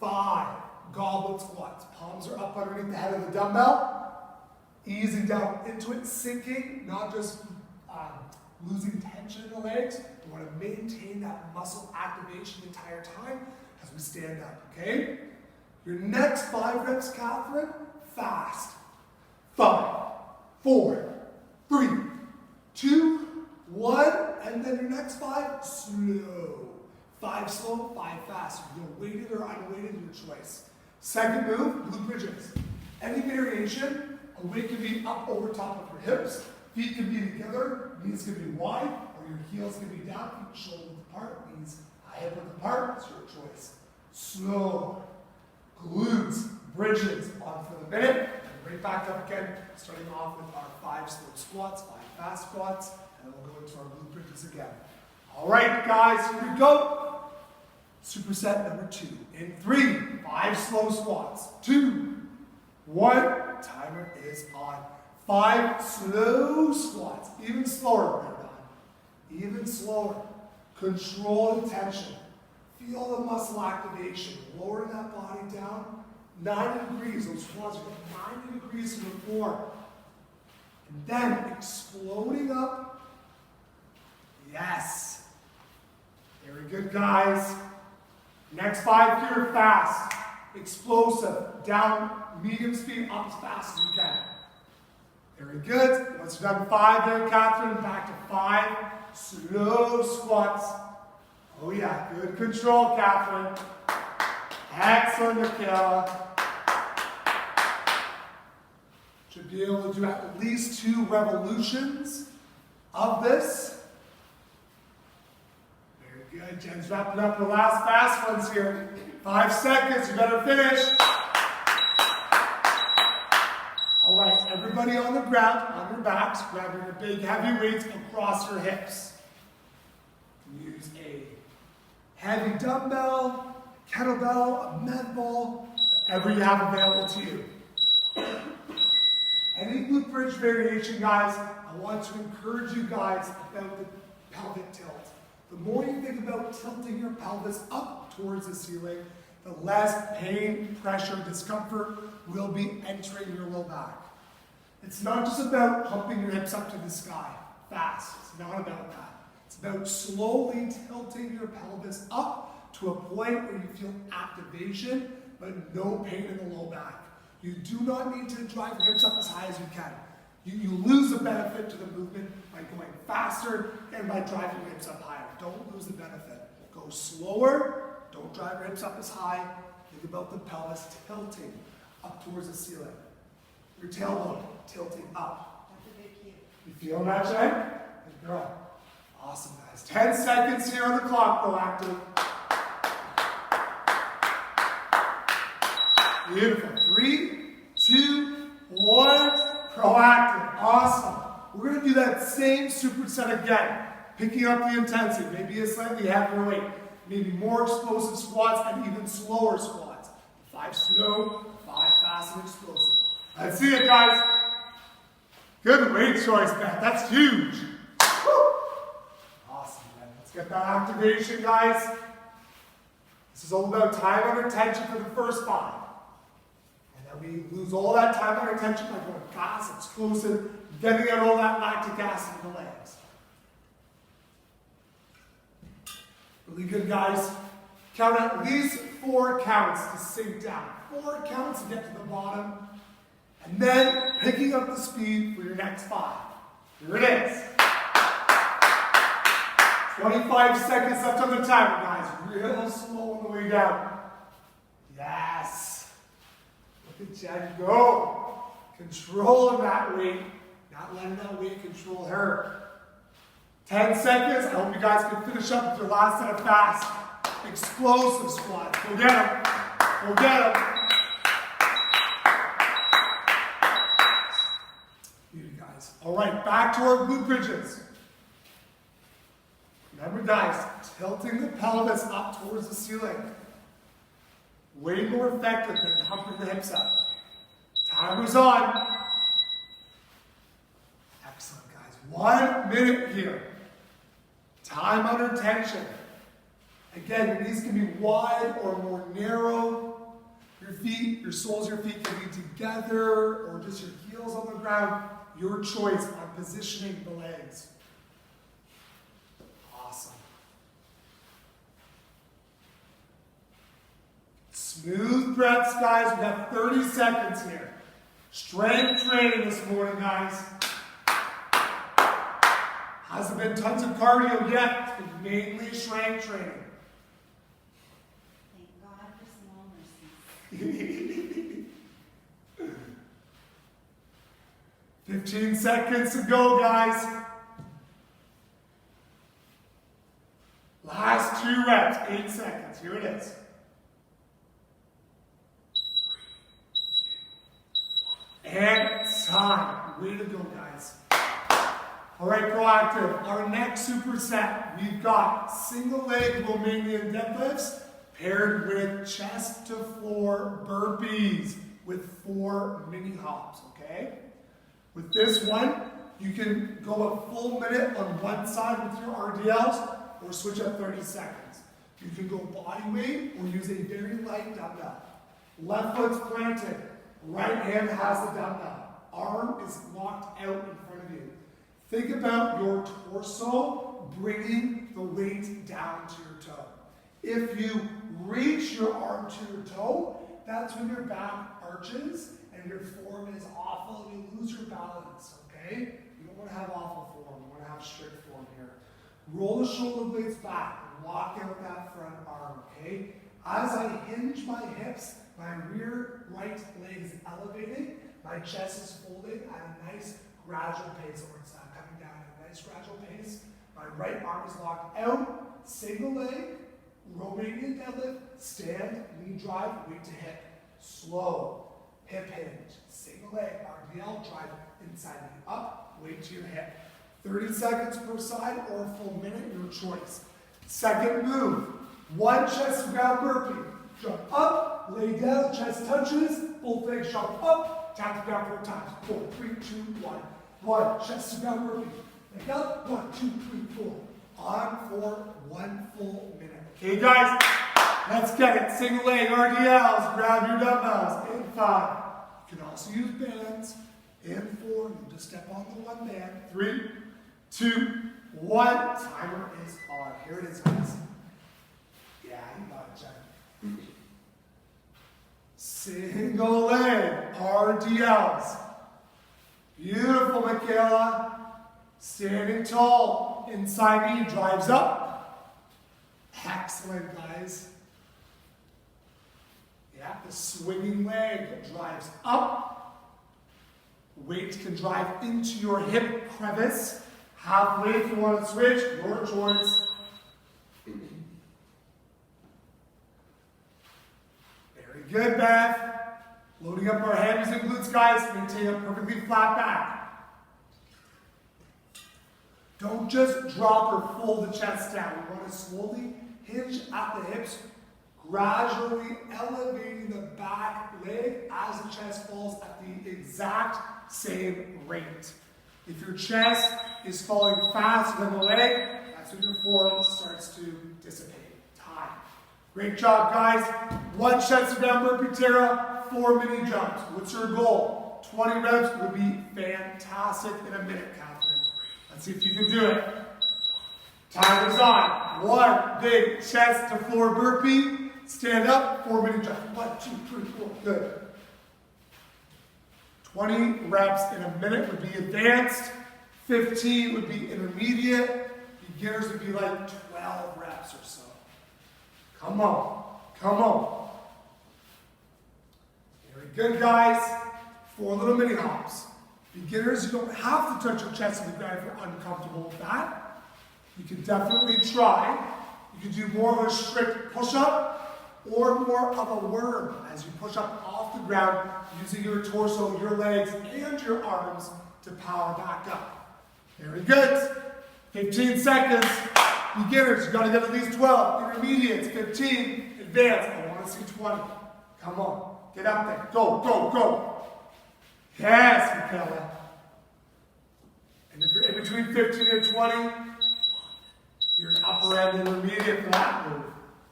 S1: 5 goblet squats. Palms are up underneath the head of the dumbbell. Easing down into it, sinking, not just losing tension in the legs. We want to maintain that muscle activation the entire time as we stand up, okay? Your next 5 reps, Catherine, fast. 5, 4, 3, 2, 1, and then your next 5, slow. 5 slow, 5 fast. You go weighted or unweighted, your choice. Second move, glute bridges. Any variation, a weight can be up over top of your hips, feet can be together, knees can be wide, or your heels can be down, feet shoulder width apart, knees hip width apart, it's your choice. Slow. Glutes, bridges, on for the minute, and right back up again, starting off with our 5 slow squats, 5 fast squats, and we'll go into our glute bridges again. All right, guys, here we go. Superset number 2. In 3, 5 slow squats. 2, 1, timer is on. 5 slow squats, even slower, right on. Even slower. Control the tension. Feel the muscle activation. Lowering that body down. 90 degrees. Those squats are 90 degrees to the floor. And then exploding up. Yes. Very good, guys. Next 5 here, fast. Explosive. Down, medium speed, up as fast as you can. Very good. Once you've done 5 there, Catherine, back to 5 slow squats. Oh yeah, good control, Catherine. Excellent, Michaela. Should be able to do at least 2 revolutions of this. Very good. Jen's wrapping up the last fast ones here. 5 seconds, you better finish. All right, everybody on the ground, on your backs, grabbing your big heavy weights across your hips. Use a heavy dumbbell, kettlebell, a med ball, whatever you have available to you. Any glute bridge variation, guys, I want to encourage you guys about the pelvic tilt. The more you think about tilting your pelvis up towards the ceiling, the less pain, pressure, discomfort will be entering your low back. It's not just about pumping your hips up to the sky fast. It's not about that. It's about slowly tilting your pelvis up to a point where you feel activation, but no pain in the low back. You do not need to drive your hips up as high as you can. You lose the benefit to the movement by going faster and by driving your hips up higher. Don't lose the benefit. Go slower. Don't drive your hips up as high. Think about the pelvis tilting up towards the ceiling. Your tailbone tilting up.
S2: That's a good cue.
S1: You feeling that, Jen? Good girl. Awesome, guys. 10 seconds here on the clock, proactive. Beautiful. 3, 2, 1, proactive. Awesome. We're going to do that same superset again, picking up the intensity, maybe a slightly heavier weight, maybe more explosive squats and even slower squats. 5 slow, 5 fast and explosive. Let's see it, guys. Good weight choice, Beth. That's huge. Woo. Awesome, man. Let's get that activation, guys. This is all about time under tension for the first 5. And then we lose all that time under tension by going fast, explosive, getting out all that lactic acid in the legs. Really good, guys. Count at least 4 counts to sink down. 4 counts to get to the bottom. And then picking up the speed for your next 5. Here it is. 25 seconds left on the timer, guys. Real slow on the way down. Yes. Look at Jen go. Controlling that weight. Not letting that weight control her. 10 seconds. I hope you guys can finish up with your last set of fast, explosive squats. Go get them. Go get them. Beauty, guys. All right, back to our glute bridges. Remember, guys, tilting the pelvis up towards the ceiling. Way more effective than humping the hips up. Timer's on. Excellent, guys. 1 minute here. Time under tension. Again, your knees can be wide or more narrow. Your feet, your soles of your feet can be together or just your heels on the ground. Your choice on positioning the legs. Awesome. Smooth breaths, guys. We have 30 seconds here. Strength training this morning, guys. Hasn't been tons of cardio yet. It's been mainly strength training.
S2: Thank God for small mercies.
S1: 15 seconds to go, guys. Last 2 reps, 8 seconds. Here it is. 3, 2, 1. And time. Way to go, guys. All right, proactive. Our next superset, we've got single leg Romanian deadlifts paired with chest to floor burpees with 4 mini hops, okay? With this one, you can go a full minute on one side with your RDLs or switch up 30 seconds. You can go body weight or use a very light dumbbell. Left foot's planted, right hand has the dumbbell. Arm is locked out in front of you. Think about your torso bringing the weight down to your toe. If you reach your arm to your toe, that's when your back arches and your form is awful and you lose your balance, okay? You don't want to have awful form, you want to have straight form here. Roll the shoulder blades back, lock out that front arm, okay? As I hinge my hips, my rear right leg is elevated, my chest is folded at a nice gradual pace, or it's coming down at a nice gradual pace. My right arm is locked out, single leg, Romanian deadlift, stand, knee drive, weight to hip. Slow, hip hinge, single leg, RDL, drive inside knee up, weight to your hip. 30 seconds per side or a full minute, your choice. Second move, 1 chest to ground burpee. Jump up, lay down, chest touches, both legs jump up, tap the ground 4 times. 4, 3, 2, 1. 1, chest to ground burpee. Leg up, 1, 2, 3, 4. On for 1 full minute. Okay, guys, let's get it. Single leg RDLs, grab your dumbbells. In 5. You can also use bands. In 4, you just step on the 1 band. 3, 2, 1. Timer is on. Here it is, guys. Yeah, you got it, Jen. Single leg RDLs. Beautiful, Michaela. Standing tall. Inside knee drives up. Excellent, guys. Yeah, The swinging leg drives up. Weight can drive into your hip crevice. Halfway if you want to switch, your choice. Very good, Beth. Loading up our hammies and glutes, guys. Maintain a perfectly flat back. Don't just drop or fold the chest down. We want to slowly hinge at the hips, gradually elevating the back leg as the chest falls at the exact same rate. If your chest is falling faster than the leg, that's when your form starts to dissipate. Time. Great job, guys. 1 chest down burpee, Tara, 4 mini jumps. What's your goal? 20 reps would be fantastic in a minute, Catherine. Let's see if you can do it. Time is on. 1 big chest to floor burpee. Stand up, 4 mini jumps. 1, 2, 3, 4. Good. 20 reps in a minute would be advanced. 15 would be intermediate. Beginners would be like 12 reps or so. Come on. Come on. Very good, guys. 4 little mini hops. Beginners, you don't have to touch your chest to the ground if you're uncomfortable with that. You can definitely try. You can do more of a strict push-up or more of a worm as you push up off the ground using your torso, your legs, and your arms to power back up. Very good. 15 seconds. Beginners, you gotta get at least 12. Intermediates, 15. Advanced, I wanna see 20. Come on, get up there. Go, go, go. Yes, Michaela. And if you're in between 15 and 20, you're an upper end intermediate for that move.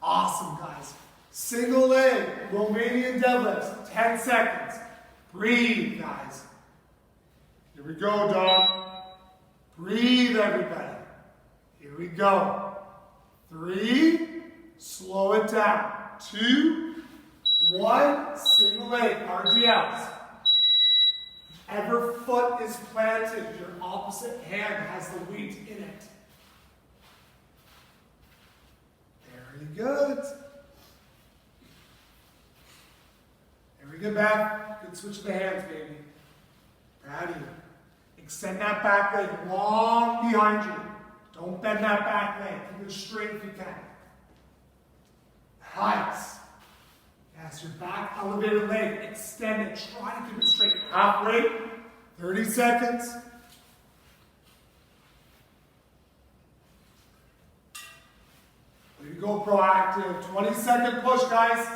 S1: Awesome, guys. Single leg, Romanian deadlifts, 10 seconds. Breathe, guys. Here we go, dog. Breathe, everybody. Here we go. 3, slow it down. 2, 1, single leg, RDLs. Whichever foot is planted, your opposite hand has the weight in it. Very good. Very good, Beth. Good switch of the hands, baby. Proud of you. Extend that back leg long behind you. Don't bend that back leg. Keep it straight if you can. Nice. Yes, your back elevated leg. Extend it. Try to keep it straight. Halfway. 30 seconds. Way to go, proactive. 20-second push, guys.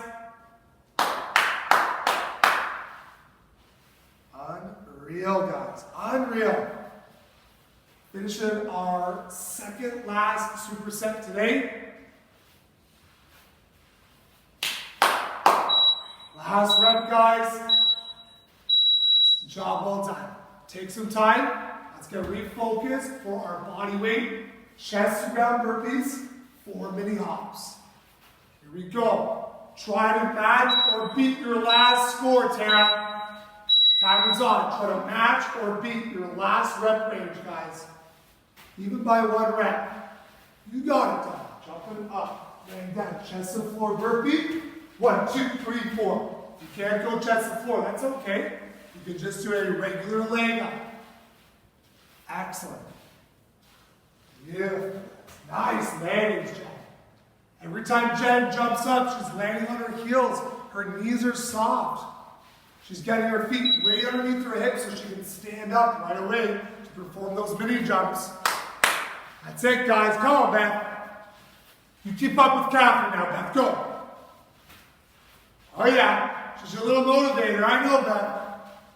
S1: Unreal, guys. Unreal. Finishing our second last superset today. Last rep, guys. Job well done. Take some time. Let's get refocused for our body weight. Chest to ground burpees. 4 mini hops. Here we go. Try to match or beat your last score, Tara. Timer's on. Try to match or beat your last rep range, guys. Even by 1 rep. You got it, done. Jumping up, laying down. Chest to floor burpee. 1, 2, 3, 4. If you can't go chest to floor, that's okay. You can just do a regular leg up. Excellent. Beautiful. Nice landings, Jen. Every time Jen jumps up, she's landing on her heels. Her knees are soft. She's getting her feet right underneath her hips so she can stand up right away to perform those mini jumps. That's it, guys. Come on, Beth. You keep up with Catherine now, Beth. Go. Oh, yeah. She's your little motivator. I know, Beth.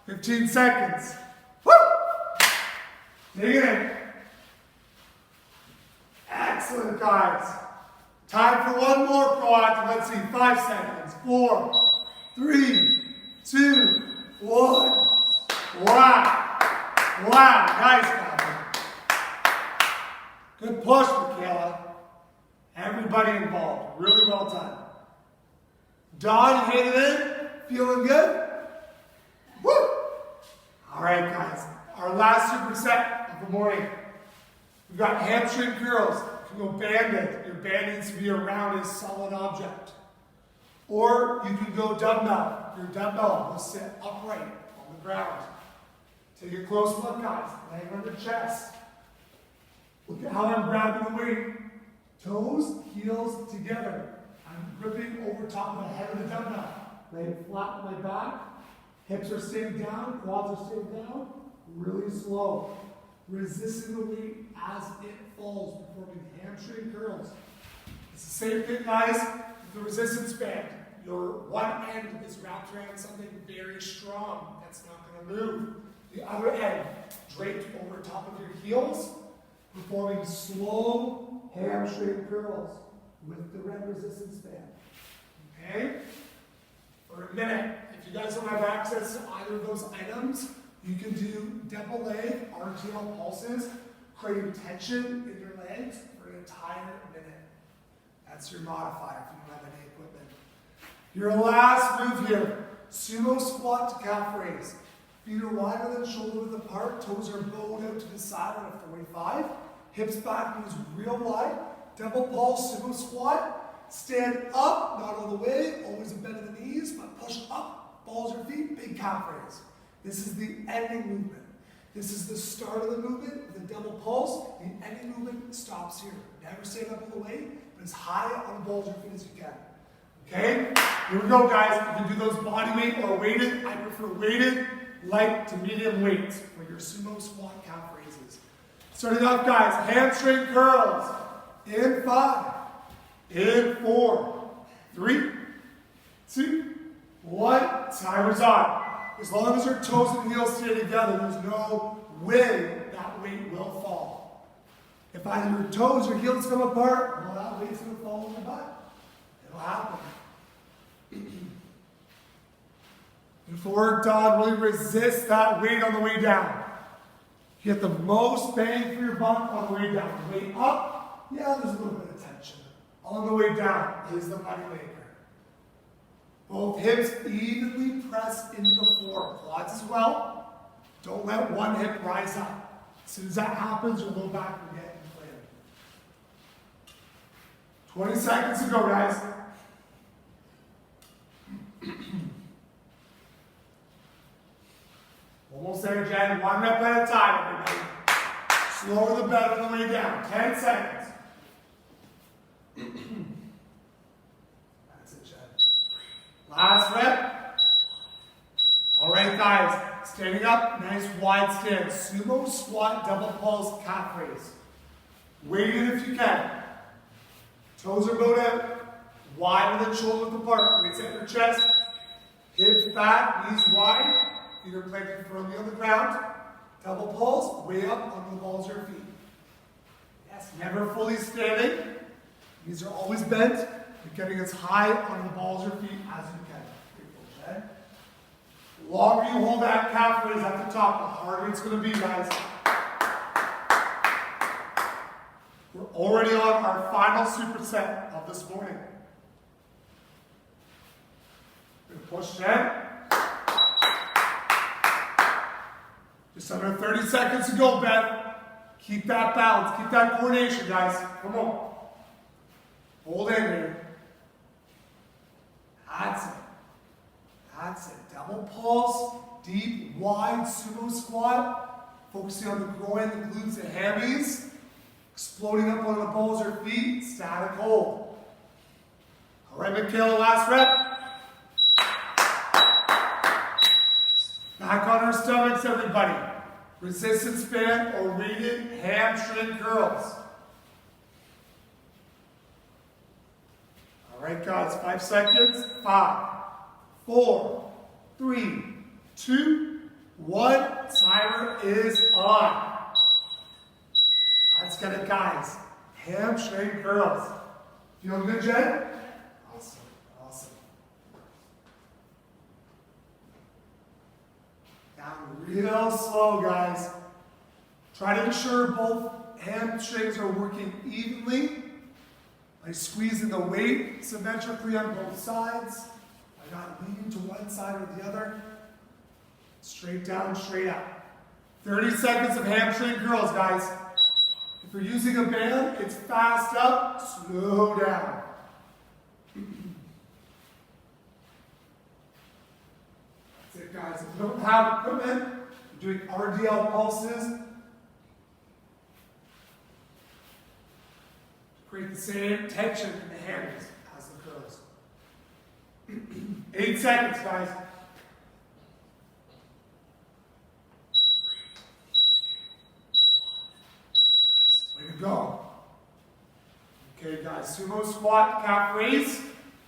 S1: 15 seconds. Woo! Dig it in. Excellent, guys. Time for one more proactive. Let's see. 5 seconds. 4, 3, 2, 1. Wow. Wow. Nice, Catherine. Good push, Michaela. Everybody involved. Really well done. Dawn, hit it in. Feeling good? Woo! All right, guys. Our last superset of the morning. We've got hamstring curls. You can go banded. Your band needs to be around a solid object. Or you can go dumbbell. Your dumbbell will sit upright on the ground. Take a close look, guys. Laying on your chest. Look at how I'm grabbing the weight. Toes, heels together. I'm gripping over top of the head of the dumbbell. Laying flat on my back. Hips are staying down, quads are staying down. Really slow. Resisting the weight as it falls, performing hamstring curls. It's the same thing, guys, with the resistance band. Your one end is wrapped around something very strong that's not going to move. The other end draped over top of your heels, performing slow hamstring curls with the red resistance band. Okay? For a minute, if you guys don't have access to either of those items, you can do double leg RTL pulses, creating tension in your legs for an entire minute. That's your modifier if you don't have any equipment. Your last move here, sumo squat to calf raise. Feet are wider than shoulder width apart, toes are bowed out to the side on a 45. Hips back, knees real wide. Double pulse, sumo squat. Stand up, not all the way, always a bend of the knees, but push up, balls your feet, big calf raise. This is the ending movement. This is the start of the movement with a double pulse. The ending movement stops here. Never stand up all the way, but as high on the balls of your feet as you can. Okay? Here we go, guys. You can do those body weight or weighted. I prefer weighted, light to medium weights for your sumo squat calf raises. Starting off, guys, hamstring curls. In 5, in 4, 3, 2, 1. Timer's on. As long as your toes and heels stay together, there's no way that weight will fall. If either your toes or heels come apart, well, that weight's going to fall on your butt. It'll happen. If worked on, really resist that weight on the way down. You get the most bang for your buck on the way down. The way up, yeah, there's a little bit of tension. On the way down is the money maker. Both hips evenly press into the floor. Quads as well. Don't let one hip rise up. As soon as that happens, your low back will get inflated. 20 seconds to go, guys. Almost there, Jen. 1 rep at a time, everybody. Slower the better on the way down. 10 seconds. That's it, Jen. Last rep. All right, guys. Standing up, nice wide stance. Sumo squat, double pulse, calf raise. Weight it if you can. Toes are bowed out, wider than shoulder width apart. Weights at your chest. Hips back, knees wide. Feet are planted firmly on the ground. Double pulse, way up onto the balls of your feet. Yes, never fully standing. Knees are always bent. You're getting as high onto the balls of your feet as you can. Okay? The longer you hold that calf raise at the top, the harder it's going to be, guys. We're already on our final superset of this morning. We're going to push 10. Just under 30 seconds to go, Beth. Keep that balance. Keep that coordination, guys. Come on. Hold in here. That's it. That's it. Double pulse. Deep, wide sumo squat. Focusing on the groin, the glutes, the hammies. Exploding up on the balls of your feet. Static hold. All right, Michaela, last rep. Back on our stomachs, everybody. Resistance band or weighted hamstring curls. All right, guys, 5 seconds. 5, 4, 3, 2, 1. Timer is on. Let's get it, guys. Hamstring curls. Feeling good, Jen? Awesome. Awesome. Down real slow, guys. Try to ensure both hamstrings are working evenly by squeezing the weight symmetrically on both sides. By not leaning to one side or the other. Straight down, straight up. 30 seconds of hamstring curls, guys. If you're using a band, it's fast up, slow down. guys, if you don't have equipment, you're doing RDL pulses. Create the same tension in the hands as the curls. 8 seconds, guys. Way to go. Okay, guys, sumo squat, calf raise,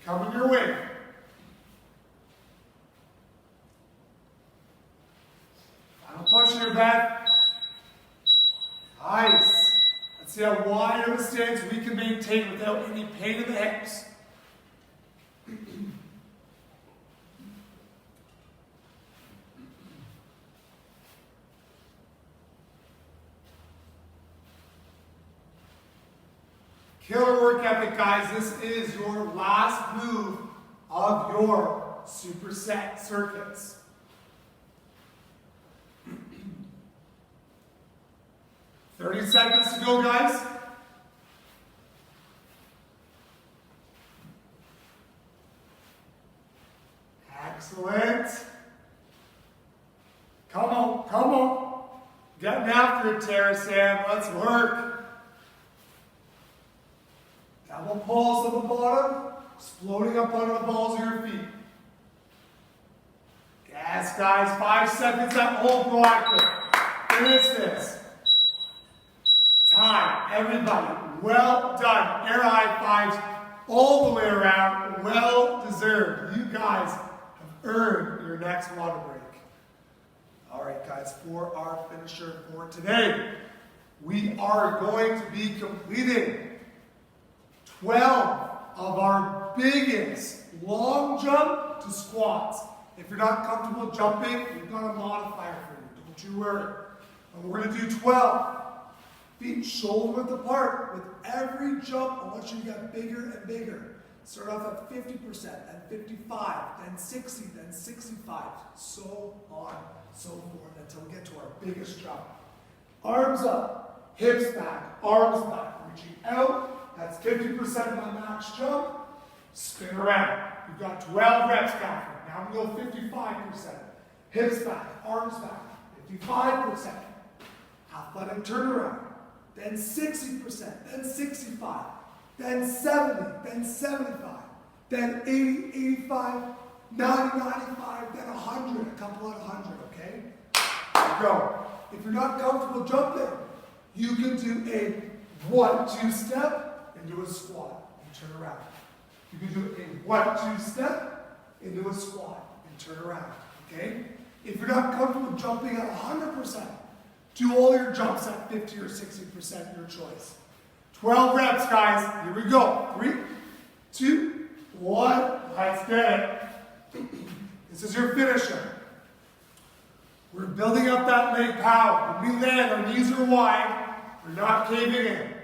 S1: coming your way. Final push in your back. Nice. Let's see how wide of a stance we can maintain without any pain in the hips. Killer work ethic, guys. This is your last move of your superset circuits. "30 seconds to go, guys. Excellent. Come on, come on. Getting after it, Tara Sam. Let's work. Double pulse on the bottom, exploding up onto the balls of your feet. Yes, guys, 5 seconds, that whole proactive. Finish this. Time, everybody, well done. Air high fives all the way around, well deserved. You guys have earned your next water break. All right, guys, for our finisher for today, we are going to be completing 12 of our biggest long jump to squats. If you're not comfortable jumping, we've got a modifier for you. Don't you worry. And we're going to do 12. Feet shoulder width apart. With every jump, I want you to get bigger and bigger. Start off at 50%, then 55, then 60, then 65. So on, so forth until we get to our biggest jump. Arms up, hips back, arms back. Reaching out. That's 50% of my max jump. Spin around. You've got 12 reps, Catherine. Now we go 55%. Hips back, arms back. 55%. Athletic turnaround. Then 60%, then 65, then 70, then 75, then 80, 85, 90, 95, then 100. A couple at 100, okay? Go. If you're not comfortable jumping, you can do a 1-2 step into a squat and turn around. You can do a 1-2 step into a squat and turn around, okay? If you're not comfortable jumping at 100%, do all your jumps at 50 or 60%, your choice. 12 reps, guys. Here we go. 3, 2, 1. Let's get it. This is your finisher. We're building up that leg power. When we land, our knees are wide. We're not caving in.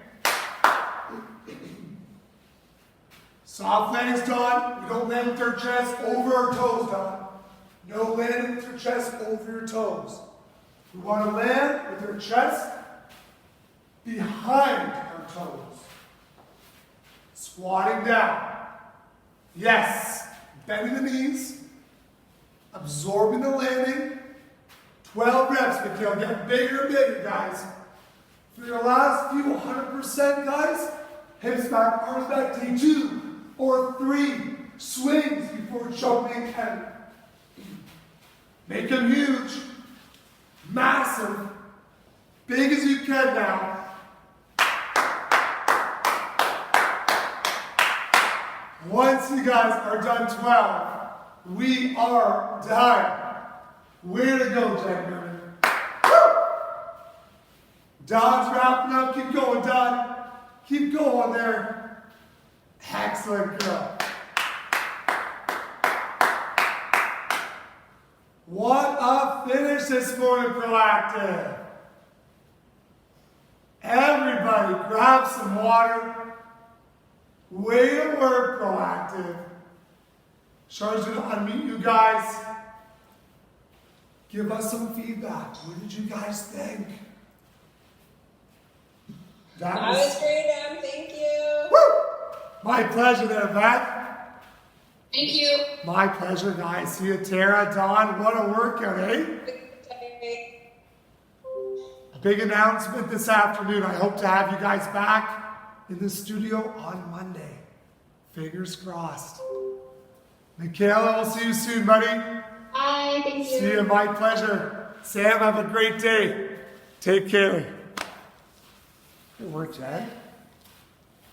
S1: Soft landings, Don. We don't land with our chest over our toes, Don. No landing with your chest over your toes. We want to land with our chest behind our toes. Squatting down. Yes. Bending the knees. Absorbing the landing. 12 reps, Mikhail. Get bigger and bigger, guys. For your last few 100%, guys, hips back, arms back. Take 2 or 3 swings before jumping and make them huge. Massive. Big as you can now. Once you guys are done 12, we are done. Way to go, Jack Newman. Don's wrapping up. Keep going, Don. Keep going there. Excellent, girl. What a finish this morning, Proactive. Everybody grab some water. Way to work, Proactive. Charge to unmute you guys. Give us some feedback. What did you guys think?
S3: That was great, Em. Thank you.
S1: Woo! My pleasure there, Pat.
S3: Thank you.
S1: My pleasure, guys. See you, Tara, Dawn. What a workout, eh? Big announcement this afternoon. I hope to have you guys back in the studio on Monday. Fingers crossed. Michaela, we'll see you soon, buddy.
S3: Bye. Thank you.
S1: See you. My pleasure. Sam, have a great day. Take care. Good work, Chad.